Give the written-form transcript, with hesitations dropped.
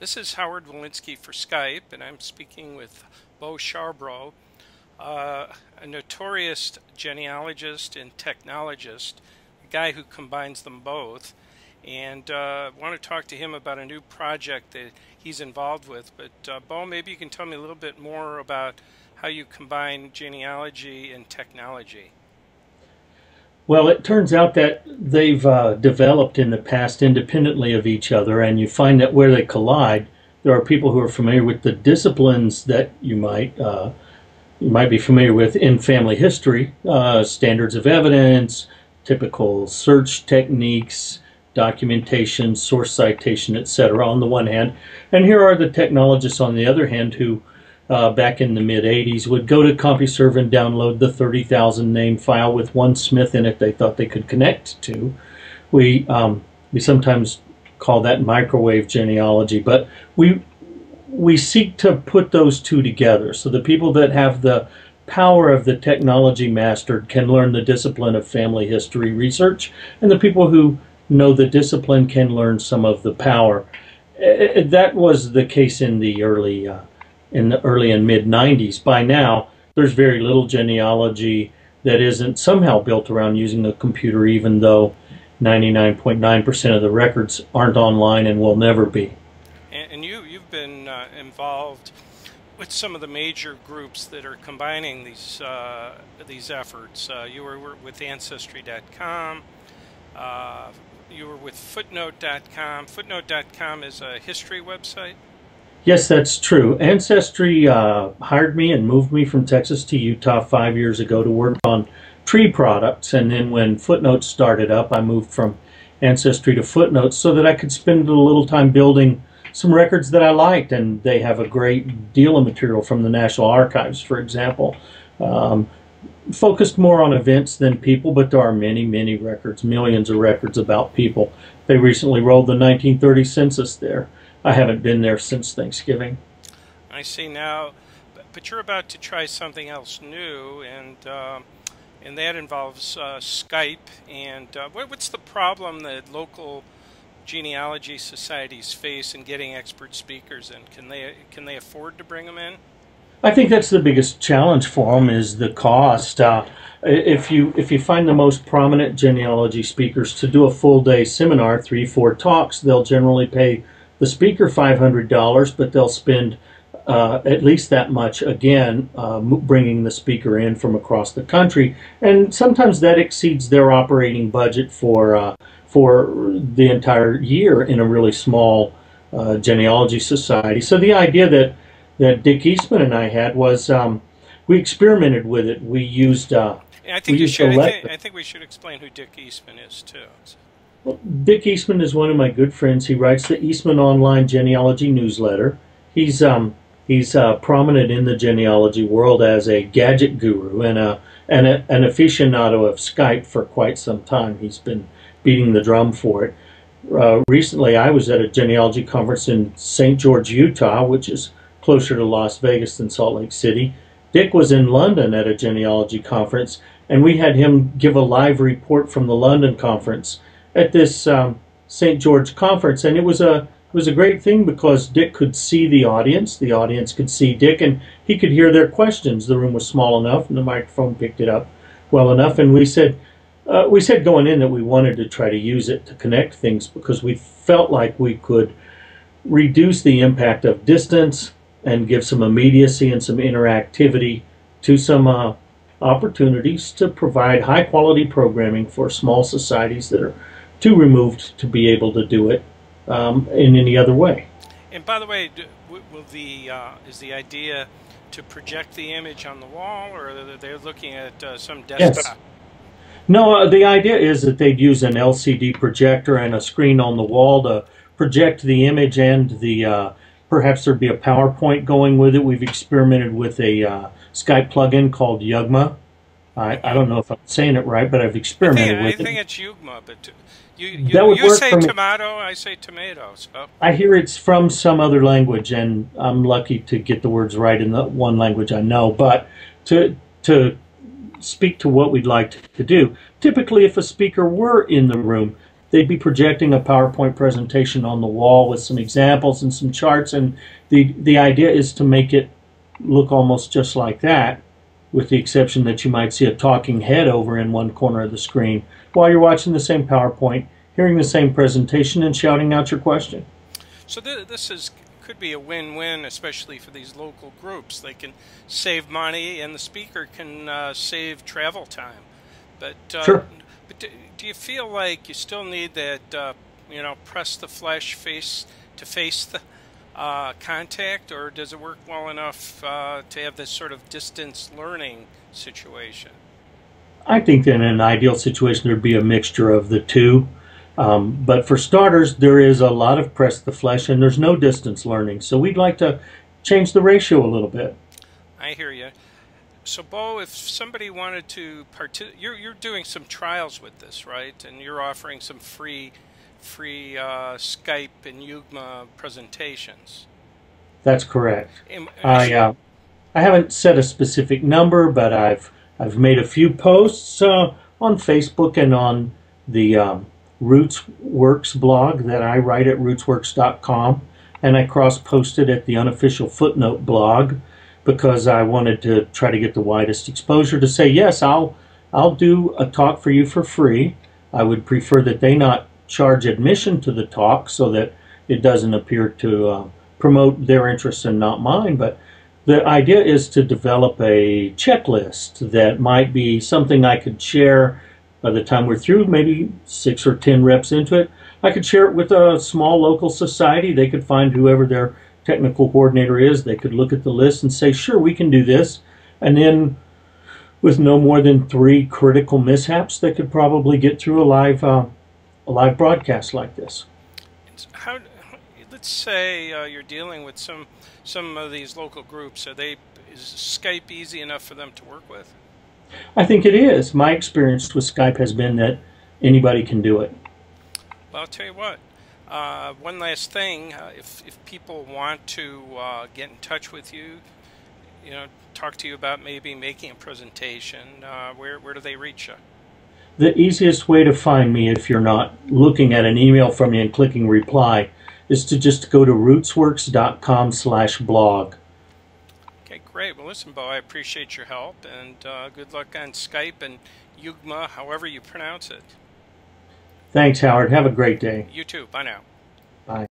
This is Howard Walensky for Skype, and I'm speaking with Beau Sharbrough, a notorious genealogist and technologist, a guy who combines them both. And I want to talk to him about a new project that he's involved with. But Beau, maybe you can tell me a little bit more about how you combine genealogy and technology. Well, it turns out that they've developed in the past independently of each other, and you find that where they collide, there are people who are familiar with the disciplines that you might be familiar with in family history, standards of evidence, typical search techniques, documentation, source citation, etc. on the one hand, and here are the technologists on the other hand who back in the mid-'80s would go to CompuServe and download the 30,000 name file with one Smith in it they thought they could connect to. We sometimes call that microwave genealogy, but we seek to put those two together so the people that have the power of the technology mastered can learn the discipline of family history research, and the people who know the discipline can learn some of the power. That was the case in the early and mid-'90s. By now, there's very little genealogy that isn't somehow built around using a computer, even though 99.9% of the records aren't online and will never be. And you've been involved with some of the major groups that are combining these efforts. You were with Ancestry.com. You were with Footnote.com. Footnote.com is a history website. Yes, that's true. Ancestry hired me and moved me from Texas to Utah 5 years ago to work on tree products. And then when Footnotes started up, I moved from Ancestry to Footnotes so that I could spend a little time building some records that I liked. And they have a great deal of material from the National Archives, for example. Focused more on events than people, but there are many, many records, millions of records about people. They recently rolled the 1930 census there. I haven't been there since Thanksgiving. I see now, but you're about to try something else new, and that involves Skype. And what's the problem that local genealogy societies face in getting expert speakers in? Can they afford to bring them in? I think that's the biggest challenge for them is the cost. If you find the most prominent genealogy speakers to do a full day seminar, 3-4 talks, they'll generally pay the speaker $500, but they'll spend at least that much again bringing the speaker in from across the country, and sometimes that exceeds their operating budget for the entire year in a really small genealogy society. So the idea that Dick Eastman and I had was we experimented with it. We used I think we should explain who Dick Eastman is too. Well, Dick Eastman is one of my good friends. He writes the Eastman Online Genealogy newsletter. He's prominent in the genealogy world as a gadget guru and an aficionado of Skype for quite some time. He's been beating the drum for it. Recently, I was at a genealogy conference in St. George, Utah, which is closer to Las Vegas than Salt Lake City. Dick was in London at a genealogy conference, and we had him give a live report from the London conference at this St. George conference, and it was a great thing because Dick could see the audience could see Dick, and he could hear their questions. The room was small enough, and the microphone picked it up well enough. And we said going in that we wanted to try to use it to connect things because we felt like we could reduce the impact of distance and give some immediacy and some interactivity to some opportunities to provide high-quality programming for small societies that are too removed to be able to do it in any other way. And by the way, is the idea to project the image on the wall, or they're looking at some desktop? Yes. No, the idea is that they'd use an LCD projector and a screen on the wall to project the image, and perhaps there'd be a PowerPoint going with it. We've experimented with a Skype plugin called Yugma. I don't know if I'm saying it right, but I've experimented with it. I think it's Yugma, but you say tomato, I say tomato. So. I hear it's from some other language, and I'm lucky to get the words right in the one language I know. But to speak to what we'd like to do, typically if a speaker were in the room, they'd be projecting a PowerPoint presentation on the wall with some examples and some charts, and the idea is to make it look almost just like that, with the exception that you might see a talking head over in one corner of the screen while you're watching the same PowerPoint, hearing the same presentation, and shouting out your question. So this could be a win-win, especially for these local groups. They can save money, and the speaker can save travel time. But Sure. But do you feel like you still need that, press the flesh, face-to-face contact, or does it work well enough to have this sort of distance learning situation? I think that in an ideal situation there'd be a mixture of the two. But for starters, there is a lot of press the flesh and there's no distance learning. So we'd like to change the ratio a little bit. I hear you. So, Beau, if somebody wanted to you're doing some trials with this, right? And you're offering some free Skype and Yugma presentations. That's correct. I haven't set a specific number, but I've made a few posts on Facebook and on the RootsWorks blog that I write at rootsworks.com, and I cross-posted at the unofficial Footnote blog because I wanted to try to get the widest exposure to say, yes, I'll do a talk for you for free. I would prefer that they not charge admission to the talk so that it doesn't appear to promote their interests and not mine. But the idea is to develop a checklist that might be something I could share by the time we're through, maybe 6 or 10 reps into it. I could share it with a small local society. They could find whoever their technical coordinator is. They could look at the list and say, sure, we can do this. And then with no more than 3 critical mishaps, they could probably get through a live broadcast like this. Let's say you're dealing with some of these local groups. Is Skype easy enough for them to work with? I think it is. My experience with Skype has been that anybody can do it. Well, I'll tell you what. One last thing, if people want to get in touch with you, talk to you about maybe making a presentation, where do they reach you? The easiest way to find me, if you're not looking at an email from me and clicking reply, is to just go to rootsworks.com/blog. Okay, great. Well, listen, Beau, I appreciate your help, and good luck on Skype and Yugma, however you pronounce it. Thanks, Howard. Have a great day. You too. Bye now. Bye.